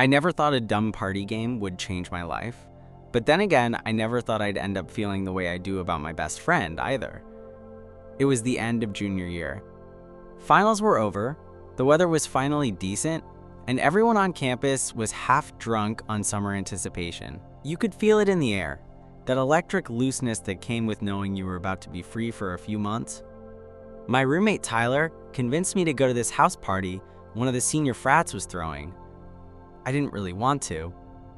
I never thought a dumb party game would change my life. But then again, I never thought I'd end up feeling the way I do about my best friend either. It was the end of junior year. Finals were over, the weather was finally decent, and everyone on campus was half drunk on summer anticipation. You could feel it in the air, that electric looseness that came with knowing you were about to be free for a few months. My roommate Tyler convinced me to go to this house party one of the senior frats was throwing. I didn't really want to.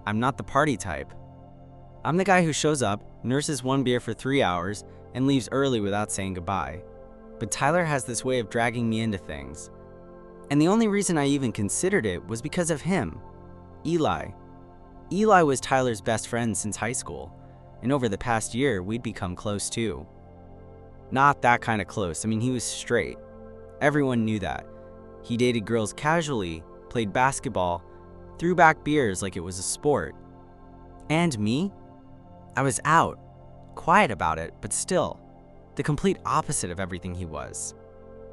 I'm not the party type. I'm the guy who shows up, nurses one beer for 3 hours, and leaves early without saying goodbye. But Tyler has this way of dragging me into things. And the only reason I even considered it was because of him, Eli. Eli was Tyler's best friend since high school, and over the past year, we'd become close too. Not that kind of close. I mean, he was straight. Everyone knew that. He dated girls casually, played basketball, threw back beers like it was a sport. And me? I was out, quiet about it, but still, the complete opposite of everything he was.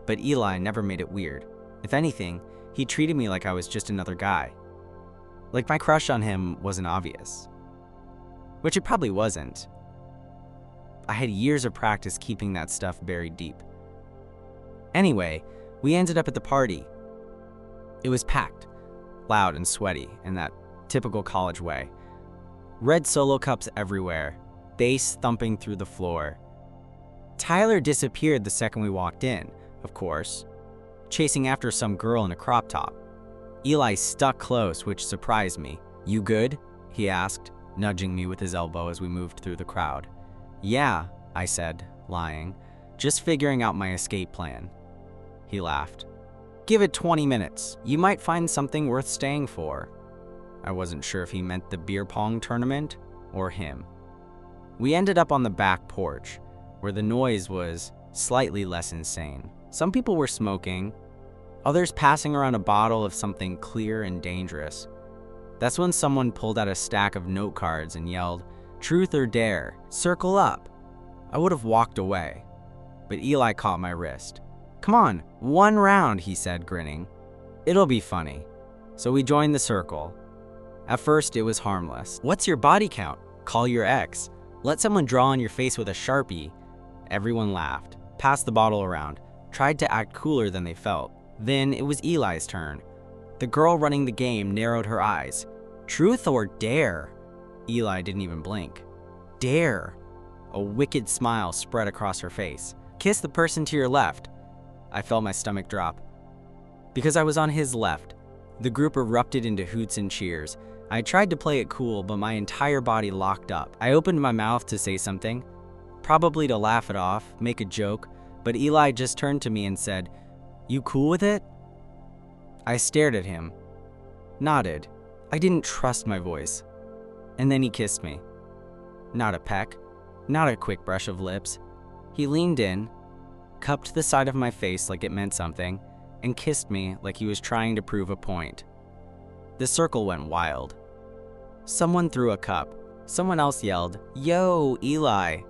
But Eli never made it weird. If anything, he treated me like I was just another guy. Like my crush on him wasn't obvious. Which it probably wasn't. I had years of practice keeping that stuff buried deep. Anyway, we ended up at the party. It was packed, loud and sweaty in that typical college way. Red Solo cups everywhere, bass thumping through the floor. Tyler disappeared the second we walked in, of course, chasing after some girl in a crop top. Eli stuck close, which surprised me. "You good?" he asked, nudging me with his elbow as we moved through the crowd. "Yeah," I said, lying, just figuring out my escape plan. He laughed. "Give it 20 minutes. You might find something worth staying for." I wasn't sure if he meant the beer pong tournament or him. We ended up on the back porch, where the noise was slightly less insane. Some people were smoking, others passing around a bottle of something clear and dangerous. That's when someone pulled out a stack of note cards and yelled, "Truth or dare, circle up." I would have walked away, but Eli caught my wrist. "Come on, one round," he said, grinning. "It'll be funny." So we joined the circle. At first, it was harmless. "What's your body count? Call your ex. Let someone draw on your face with a Sharpie." Everyone laughed, passed the bottle around, tried to act cooler than they felt. Then it was Eli's turn. The girl running the game narrowed her eyes. "Truth or dare?" Eli didn't even blink. "Dare." A wicked smile spread across her face. "Kiss the person to your left." I felt my stomach drop. Because I was on his left, the group erupted into hoots and cheers. I tried to play it cool, but my entire body locked up. I opened my mouth to say something, probably to laugh it off, make a joke, but Eli just turned to me and said, "You cool with it?" I stared at him, nodded. I didn't trust my voice. And then he kissed me. Not a peck, not a quick brush of lips. He leaned in, cupped the side of my face like it meant something, and kissed me like he was trying to prove a point. The circle went wild. Someone threw a cup. Someone else yelled, "Yo, Eli,"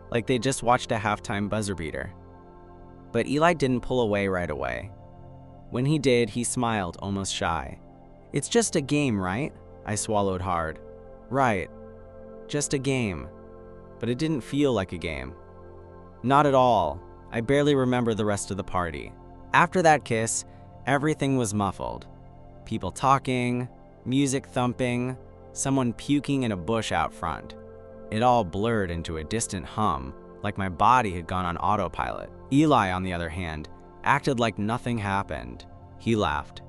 like they just watched a halftime buzzer beater. But Eli didn't pull away right away. When he did, he smiled, almost shy. "It's just a game, right?" I swallowed hard. "Right. Just a game." But it didn't feel like a game. Not at all. I barely remember the rest of the party. After that kiss, everything was muffled. People talking, music thumping, someone puking in a bush out front. It all blurred into a distant hum, like my body had gone on autopilot. Eli, on the other hand, acted like nothing happened. He laughed,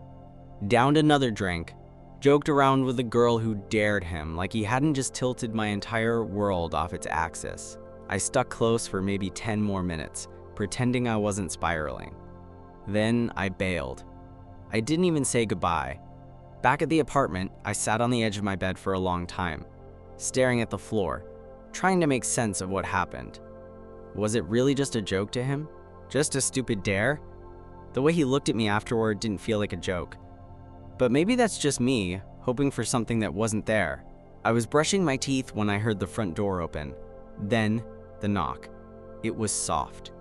downed another drink, joked around with the girl who dared him like he hadn't just tilted my entire world off its axis. I stuck close for maybe 10 more minutes, pretending I wasn't spiraling. Then I bailed. I didn't even say goodbye. Back at the apartment, I sat on the edge of my bed for a long time, staring at the floor, trying to make sense of what happened. Was it really just a joke to him? Just a stupid dare? The way he looked at me afterward didn't feel like a joke. But maybe that's just me, hoping for something that wasn't there. I was brushing my teeth when I heard the front door open. Then, the knock. It was soft.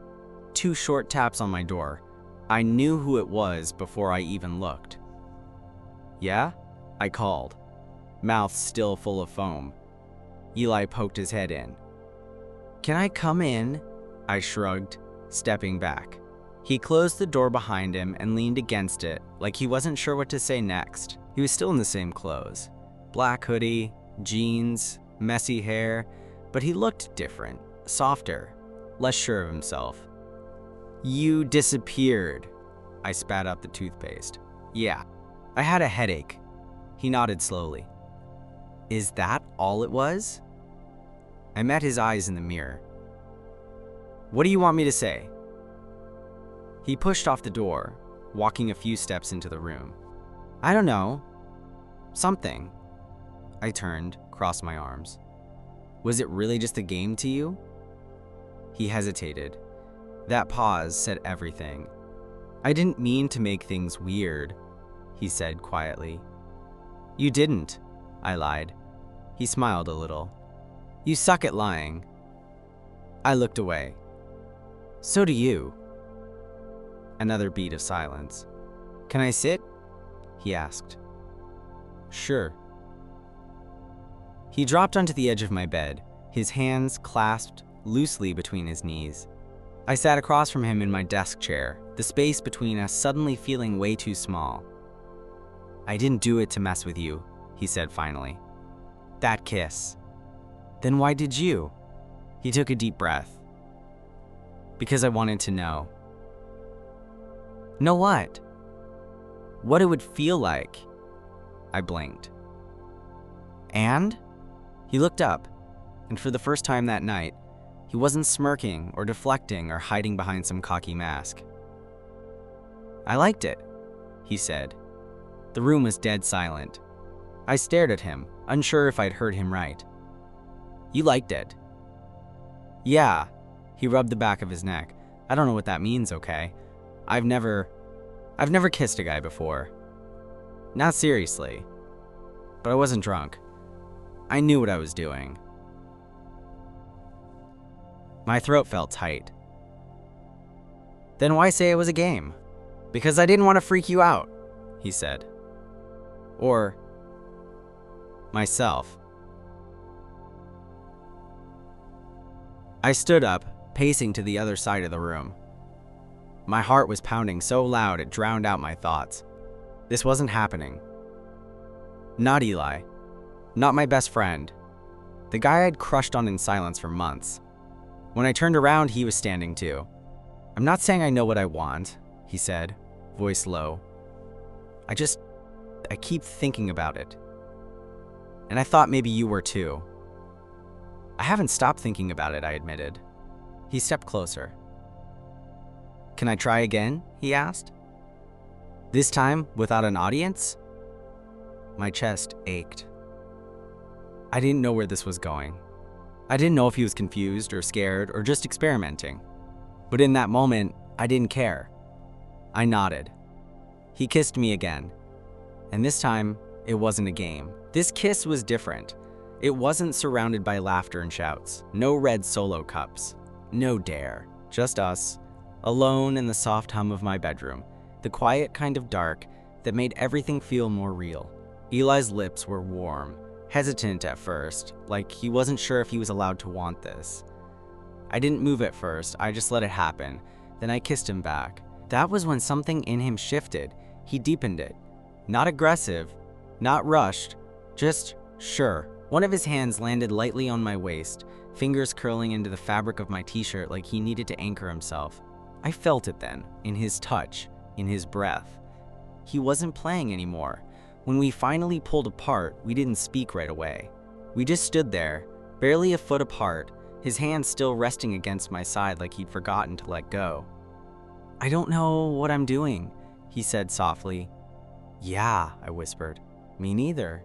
2 short taps on my door. I knew who it was before I even looked. "Yeah?" I called, mouth still full of foam. Eli poked his head in. "Can I come in?" I shrugged, stepping back. He closed the door behind him and leaned against it like he wasn't sure what to say next. He was still in the same clothes. Black hoodie, jeans, messy hair, but he looked different, softer, less sure of himself. "You disappeared." I spat out the toothpaste. "Yeah, I had a headache." He nodded slowly. "Is that all it was?" I met his eyes in the mirror. "What do you want me to say?" He pushed off the door, walking a few steps into the room. "I don't know. Something." I turned, crossed my arms. "Was it really just a game to you?" He hesitated. That pause said everything. "I didn't mean to make things weird," he said quietly. "You didn't," I lied. He smiled a little. "You suck at lying." I looked away. "So do you." Another beat of silence. "Can I sit?" he asked. "Sure." He dropped onto the edge of my bed, his hands clasped loosely between his knees. I sat across from him in my desk chair, the space between us suddenly feeling way too small. "I didn't do it to mess with you," he said finally. "That kiss." "Then why did you?" He took a deep breath. "Because I wanted to know." "Know what?" "What it would feel like." I blinked. "And?" He looked up, and for the first time that night, he wasn't smirking or deflecting or hiding behind some cocky mask. "I liked it," he said. The room was dead silent. I stared at him, unsure if I'd heard him right. "You liked it?" "Yeah." He rubbed the back of his neck. "I don't know what that means, okay? I've never kissed a guy before. Not seriously. But I wasn't drunk. I knew what I was doing." My throat felt tight. "Then why say it was a game?" "Because I didn't want to freak you out," he said. "Or myself." I stood up, pacing to the other side of the room. My heart was pounding so loud it drowned out my thoughts. This wasn't happening. Not Eli. Not my best friend. The guy I'd crushed on in silence for months. When I turned around, he was standing too. "I'm not saying I know what I want," he said, voice low. I keep thinking about it. And I thought maybe you were too." "I haven't stopped thinking about it," I admitted. He stepped closer. "Can I try again?" he asked. "This time without an audience?" My chest ached. I didn't know where this was going. I didn't know if he was confused or scared or just experimenting. But in that moment, I didn't care. I nodded. He kissed me again. And this time, it wasn't a game. This kiss was different. It wasn't surrounded by laughter and shouts. No red Solo cups. No dare. Just us, alone in the soft hum of my bedroom. The quiet kind of dark that made everything feel more real. Eli's lips were warm, hesitant at first, like he wasn't sure if he was allowed to want this. I didn't move at first, I just let it happen. Then I kissed him back. That was when something in him shifted. He deepened it. Not aggressive, not rushed, just sure. One of his hands landed lightly on my waist, fingers curling into the fabric of my t-shirt like he needed to anchor himself. I felt it then, in his touch, in his breath. He wasn't playing anymore. When we finally pulled apart, we didn't speak right away. We just stood there, barely a foot apart, his hand still resting against my side like he'd forgotten to let go. "I don't know what I'm doing," he said softly. "Yeah," I whispered. "Me neither."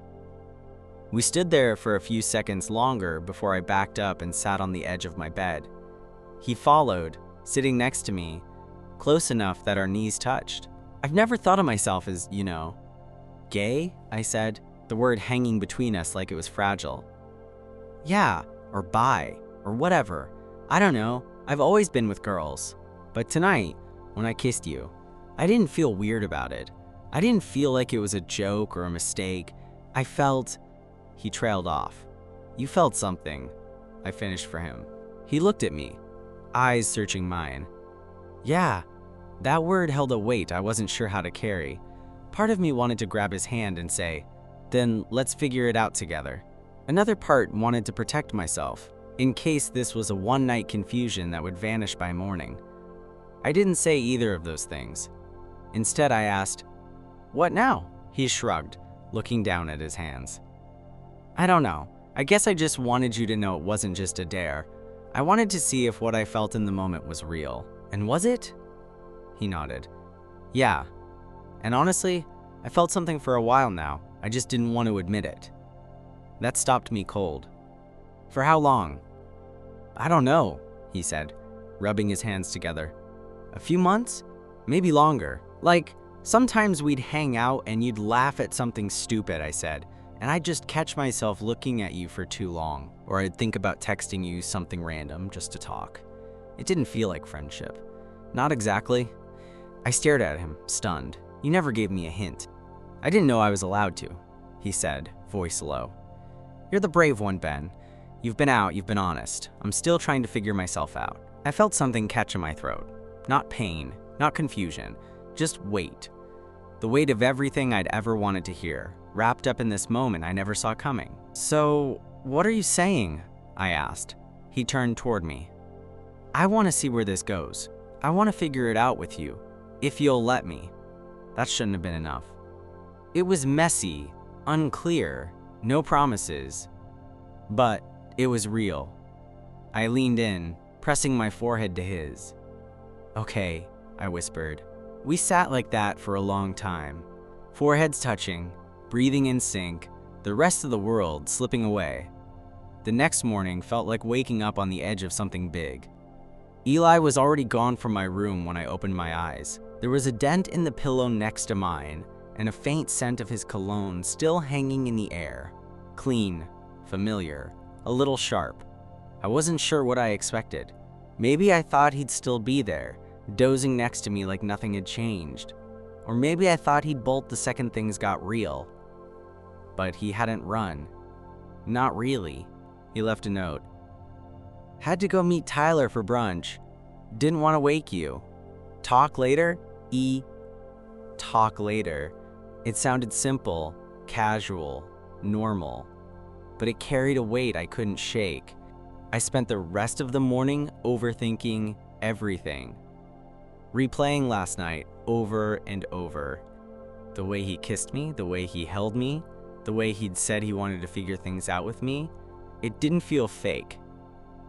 We stood there for a few seconds longer before I backed up and sat on the edge of my bed. He followed, sitting next to me, close enough that our knees touched. "I've never thought of myself as, gay," I said, the word hanging between us like it was fragile. "Yeah, or bi, or whatever. I don't know, I've always been with girls. But tonight, when I kissed you, I didn't feel weird about it. I didn't feel like it was a joke or a mistake. I felt... He trailed off. You felt something. I finished for him. He looked at me, eyes searching mine. Yeah, that word held a weight I wasn't sure how to carry. Part of me wanted to grab his hand and say, then let's figure it out together. Another part wanted to protect myself, in case this was a one-night confusion that would vanish by morning. I didn't say either of those things. Instead, I asked, "What now?" He shrugged, looking down at his hands. I don't know. I guess I just wanted you to know it wasn't just a dare. I wanted to see if what I felt in the moment was real. And was it? He nodded. Yeah. And honestly, I felt something for a while now. I just didn't want to admit it. That stopped me cold. For how long? I don't know, he said, rubbing his hands together. A few months? Maybe longer. Like, sometimes we'd hang out and you'd laugh at something stupid I said, and I'd just catch myself looking at you for too long, or I'd think about texting you something random just to talk. It didn't feel like friendship. Not exactly. I stared at him, stunned. You never gave me a hint. I didn't know I was allowed to, he said, voice low. You're the brave one, Ben. You've been out, you've been honest. I'm still trying to figure myself out. I felt something catch in my throat. Not pain, not confusion, just weight. The weight of everything I'd ever wanted to hear, wrapped up in this moment I never saw coming. So, what are you saying? I asked. He turned toward me. I want to see where this goes. I want to figure it out with you, if you'll let me. That shouldn't have been enough. It was messy, unclear, no promises, but it was real. I leaned in, pressing my forehead to his. Okay, I whispered. We sat like that for a long time, foreheads touching, breathing in sync, the rest of the world slipping away. The next morning felt like waking up on the edge of something big. Eli was already gone from my room when I opened my eyes. There was a dent in the pillow next to mine, and a faint scent of his cologne still hanging in the air. Clean, familiar, a little sharp. I wasn't sure what I expected. Maybe I thought he'd still be there, dozing next to me like nothing had changed. Or maybe I thought he'd bolt the second things got real. But he hadn't run. Not really. He left a note. Had to go meet Tyler for brunch. Didn't want to wake you. Talk later? Talk later. It sounded simple, casual, normal. But it carried a weight I couldn't shake. I spent the rest of the morning overthinking everything. Replaying last night over and over. The way he kissed me, the way he held me, the way he'd said he wanted to figure things out with me. It didn't feel fake.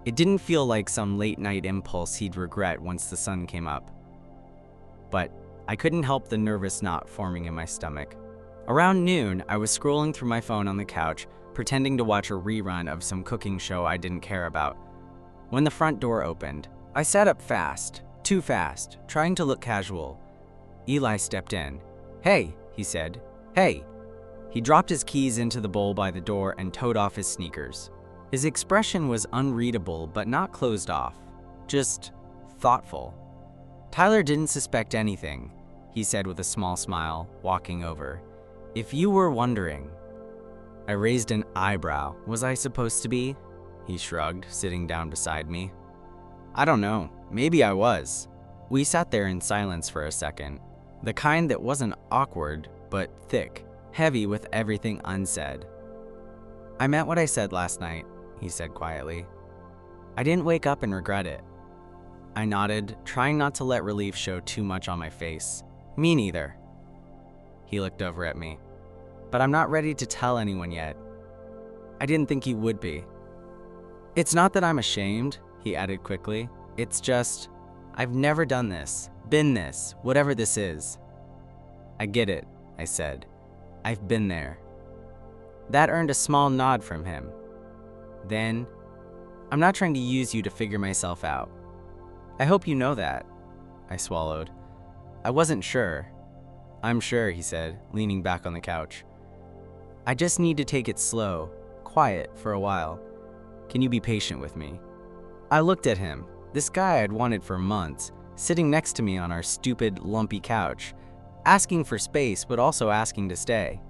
It didn't feel like some late-night impulse he'd regret once the sun came up. But I couldn't help the nervous knot forming in my stomach. Around noon, I was scrolling through my phone on the couch, pretending to watch a rerun of some cooking show I didn't care about. When the front door opened, I sat up fast, too fast, trying to look casual. Eli stepped in. Hey, he said. Hey. He dropped his keys into the bowl by the door and toed off his sneakers. His expression was unreadable but not closed off, just thoughtful. Tyler didn't suspect anything, he said with a small smile, walking over. If you were wondering. I raised an eyebrow. Was I supposed to be? He shrugged, sitting down beside me. I don't know. Maybe I was. We sat there in silence for a second. The kind that wasn't awkward, but thick, heavy with everything unsaid. I meant what I said last night, he said quietly. I didn't wake up and regret it. I nodded, trying not to let relief show too much on my face. Me neither. He looked over at me. But I'm not ready to tell anyone yet. I didn't think you would be. It's not that I'm ashamed, he added quickly. It's just, I've never done this, been this, whatever this is. I get it, I said. I've been there. That earned a small nod from him. Then, I'm not trying to use you to figure myself out. I hope you know that. I swallowed. I wasn't sure. I'm sure, he said, leaning back on the couch. I just need to take it slow, quiet for a while. Can you be patient with me? I looked at him, this guy I'd wanted for months, sitting next to me on our stupid, lumpy couch, asking for space but also asking to stay.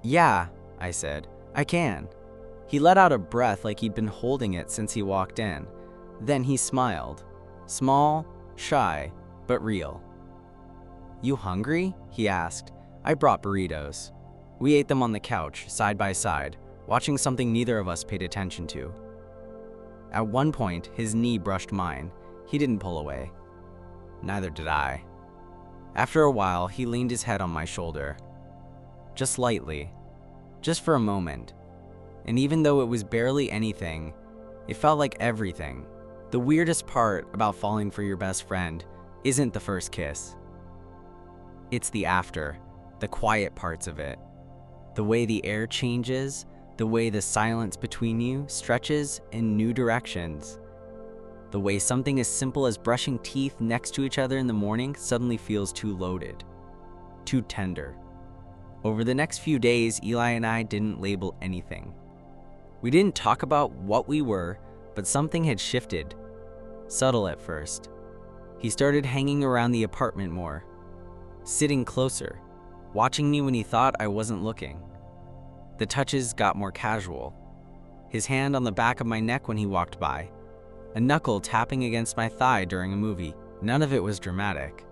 Yeah, I said. I can. He let out a breath like he'd been holding it since he walked in. Then he smiled. Small, shy, but real. You hungry? He asked. I brought burritos. We ate them on the couch, side by side, watching something neither of us paid attention to. At one point, his knee brushed mine. He didn't pull away. Neither did I. After a while, he leaned his head on my shoulder. Just lightly. Just for a moment. And even though it was barely anything, it felt like everything. The weirdest part about falling for your best friend isn't the first kiss. It's the after, the quiet parts of it. The way the air changes, the way the silence between you stretches in new directions. The way something as simple as brushing teeth next to each other in the morning suddenly feels too loaded, too tender. Over the next few days, Eli and I didn't label anything. We didn't talk about what we were, but something had shifted. Subtle at first. He started hanging around the apartment more, sitting closer, watching me when he thought I wasn't looking. The touches got more casual. His hand on the back of my neck when he walked by. A knuckle tapping against my thigh during a movie. None of it was dramatic.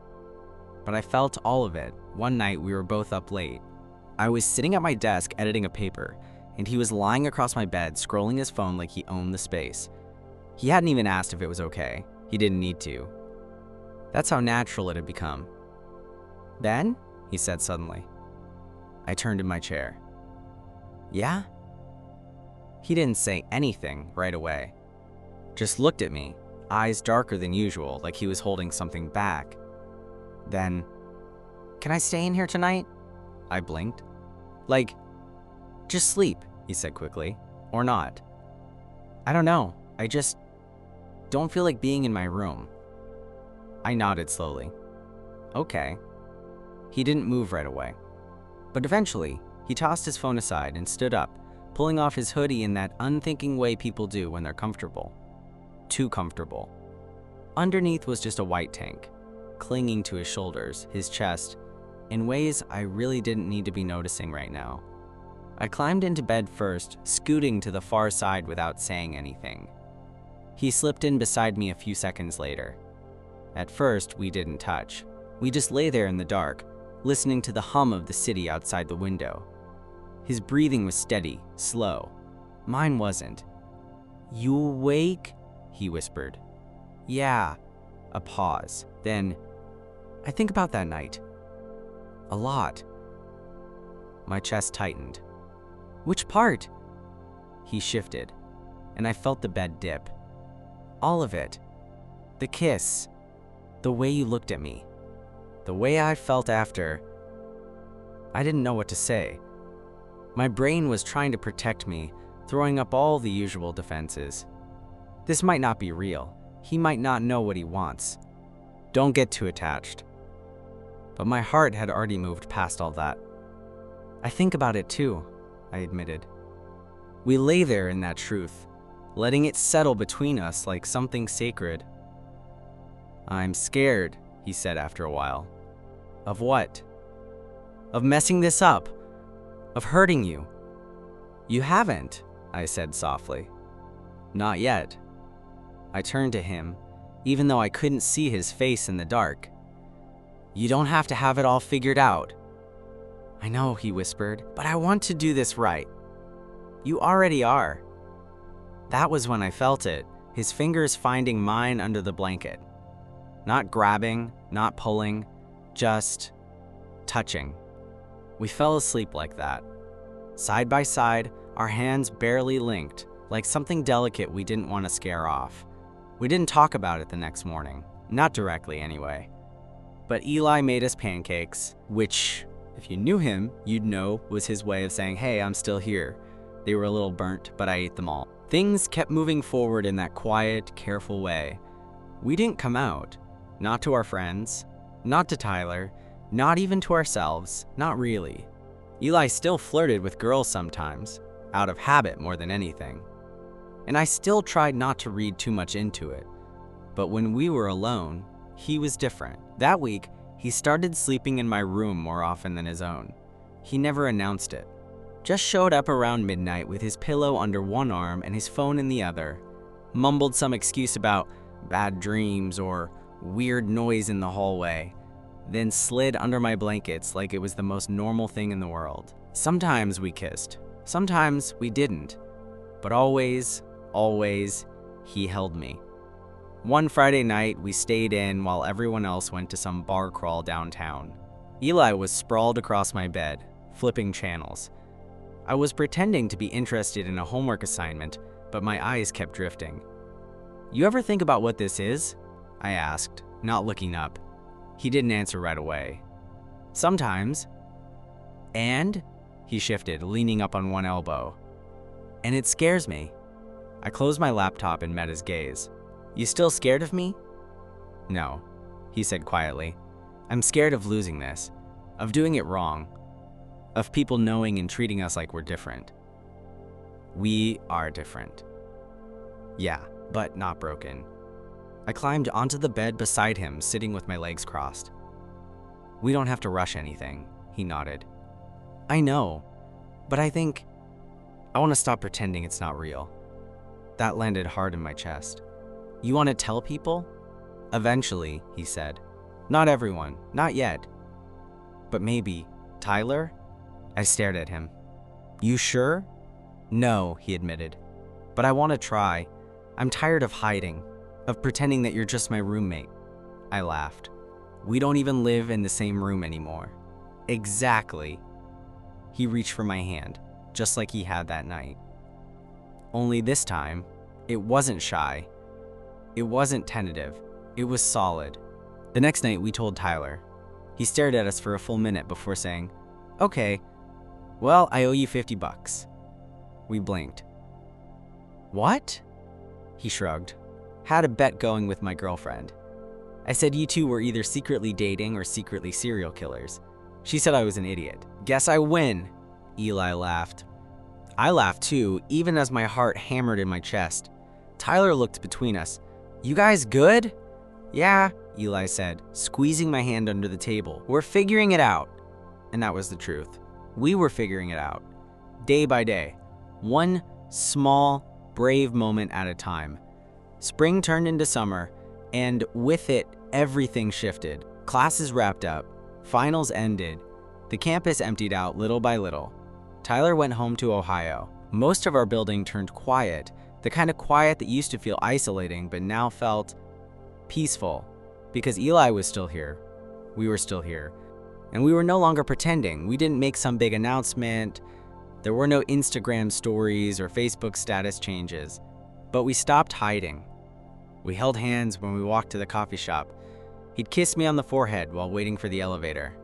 But I felt all of it. One night we were both up late. I was sitting at my desk editing a paper, and he was lying across my bed scrolling his phone like he owned the space. He hadn't even asked if it was okay. He didn't need to. That's how natural it had become. Ben? He said suddenly. I turned in my chair. Yeah? He didn't say anything right away. Just looked at me, eyes darker than usual, like he was holding something back. Then, can I stay in here tonight? I blinked. Like, just sleep, he said quickly. Or not. I don't know. I just don't feel like being in my room. I nodded slowly. Okay. He didn't move right away. But eventually, he tossed his phone aside and stood up, pulling off his hoodie in that unthinking way people do when they're comfortable. Too comfortable. Underneath was just a white tank, clinging to his shoulders, his chest, in ways I really didn't need to be noticing right now. I climbed into bed first, scooting to the far side without saying anything. He slipped in beside me a few seconds later. At first, we didn't touch. We just lay there in the dark, listening to the hum of the city outside the window. His breathing was steady, slow. Mine wasn't. You awake? He whispered. Yeah. A pause. Then, I think about that night. A lot. My chest tightened. Which part? He shifted, and I felt the bed dip. All of it. The kiss. The way you looked at me. The way I felt after. I didn't know what to say. My brain was trying to protect me, throwing up all the usual defenses. This might not be real. He might not know what he wants. Don't get too attached. But my heart had already moved past all that. I think about it too, I admitted. We lay there in that truth, letting it settle between us like something sacred. I'm scared, he said after a while. Of what? Of messing this up. Of hurting you. You haven't, I said softly. Not yet. I turned to him, even though I couldn't see his face in the dark. You don't have to have it all figured out. I know, he whispered, but I want to do this right. You already are. That was when I felt it, his fingers finding mine under the blanket. Not grabbing, not pulling, just touching. We fell asleep like that. Side by side, our hands barely linked, like something delicate we didn't want to scare off. We didn't talk about it the next morning, not directly anyway. But Eli made us pancakes, which, if you knew him, you'd know was his way of saying, hey, I'm still here. They were a little burnt, but I ate them all. Things kept moving forward in that quiet, careful way. We didn't come out. Not to our friends, not to Tyler, not even to ourselves, not really. Eli still flirted with girls sometimes, out of habit more than anything. And I still tried not to read too much into it. But when we were alone, he was different. That week, he started sleeping in my room more often than his own. He never announced it. just showed up around midnight with his pillow under one arm and his phone in the other, mumbled some excuse about bad dreams or weird noise in the hallway, then slid under my blankets like it was the most normal thing in the world. Sometimes we kissed, sometimes we didn't, but always, he held me. One Friday night, we stayed in while everyone else went to some bar crawl downtown. Eli was sprawled across my bed, flipping channels. I was pretending to be interested in a homework assignment, but my eyes kept drifting. "You ever think about what this is?" I asked, not looking up. He didn't answer right away. "Sometimes." "And?" He shifted, leaning up on one elbow. "And it scares me." I closed my laptop and met his gaze. "You still scared of me?" "No," he said quietly. "I'm scared of losing this, of doing it wrong, of people knowing and treating us like we're different." We are different. Yeah, but not broken. I climbed onto the bed beside him, sitting with my legs crossed. "We don't have to rush anything," he nodded. "I know, but I think I want to stop pretending it's not real." That landed hard in my chest. "You want to tell people?" "Eventually," he said. "Not everyone, not yet. But maybe. Tyler?" I stared at him. "You sure?" "No," he admitted. "But I want to try. I'm tired of hiding, of pretending that you're just my roommate." I laughed. "We don't even live in the same room anymore." "Exactly." He reached for my hand, just like he had that night. Only this time, it wasn't shy. It wasn't tentative. It was solid. The next night, we told Tyler. He stared at us for a full minute before saying, "Okay, well, I owe you $50. We blinked. "What?" He shrugged. "Had a bet going with my girlfriend. I said you two were either secretly dating or secretly serial killers. She said I was an idiot. Guess I win." Eli laughed. I laughed too, even as my heart hammered in my chest. Tyler looked between us. "You guys good?" "Yeah," Eli said, squeezing my hand under the table. "We're figuring it out." And that was the truth. We were figuring it out. Day by day. One small, brave moment at a time. Spring turned into summer, and with it, everything shifted. Classes wrapped up. Finals ended. The campus emptied out little by little. Tyler went home to Ohio. Most of our building turned quiet, the kind of quiet that used to feel isolating but now felt peaceful, because Eli was still here. We were still here. And we were no longer pretending. We didn't make some big announcement. There were no Instagram stories or Facebook status changes. But we stopped hiding. We held hands when we walked to the coffee shop. He'd kiss me on the forehead while waiting for the elevator.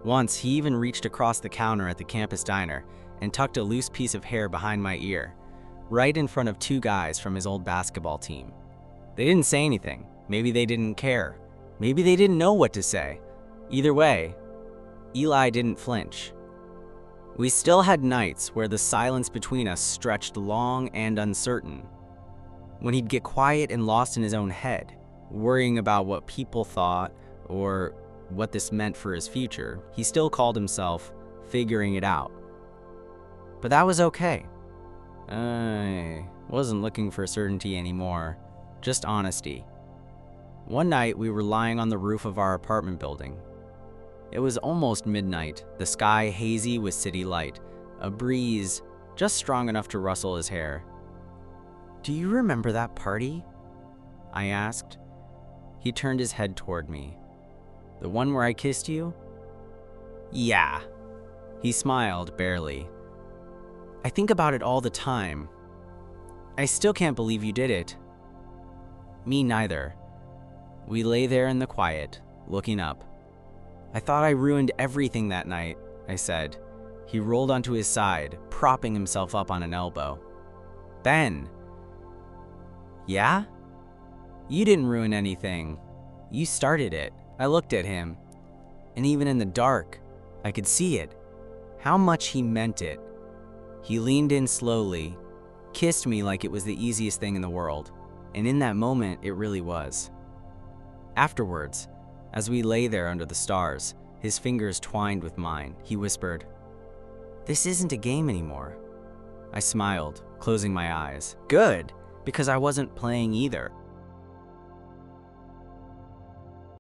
Once, he even reached across the counter at the campus diner and tucked a loose piece of hair behind my ear, right in front of two guys from his old basketball team. They didn't say anything. Maybe they didn't care. Maybe they didn't know what to say. Either way, Eli didn't flinch. We still had nights where the silence between us stretched long and uncertain. When he'd get quiet and lost in his own head, worrying about what people thought or what this meant for his future, he still called himself figuring it out. But that was okay. I wasn't looking for certainty anymore, just honesty. One night, we were lying on the roof of our apartment building. It was almost midnight, the sky hazy with city light, a breeze just strong enough to rustle his hair. "Do you remember that party?" I asked. He turned his head toward me. "The one where I kissed you?" "Yeah." He smiled, barely. "I think about it all the time. I still can't believe you did it." "Me neither." We lay there in the quiet, looking up. "I thought I ruined everything that night," I said. He rolled onto his side, propping himself up on an elbow. "Ben." "Yeah?" "You didn't ruin anything. You started it." I looked at him, and even in the dark, I could see it. How much he meant it. He leaned in slowly, kissed me like it was the easiest thing in the world, and in that moment, it really was. Afterwards, as we lay there under the stars, his fingers twined with mine, he whispered, This isn't a game anymore. I smiled, closing my eyes. Good, because I wasn't playing either.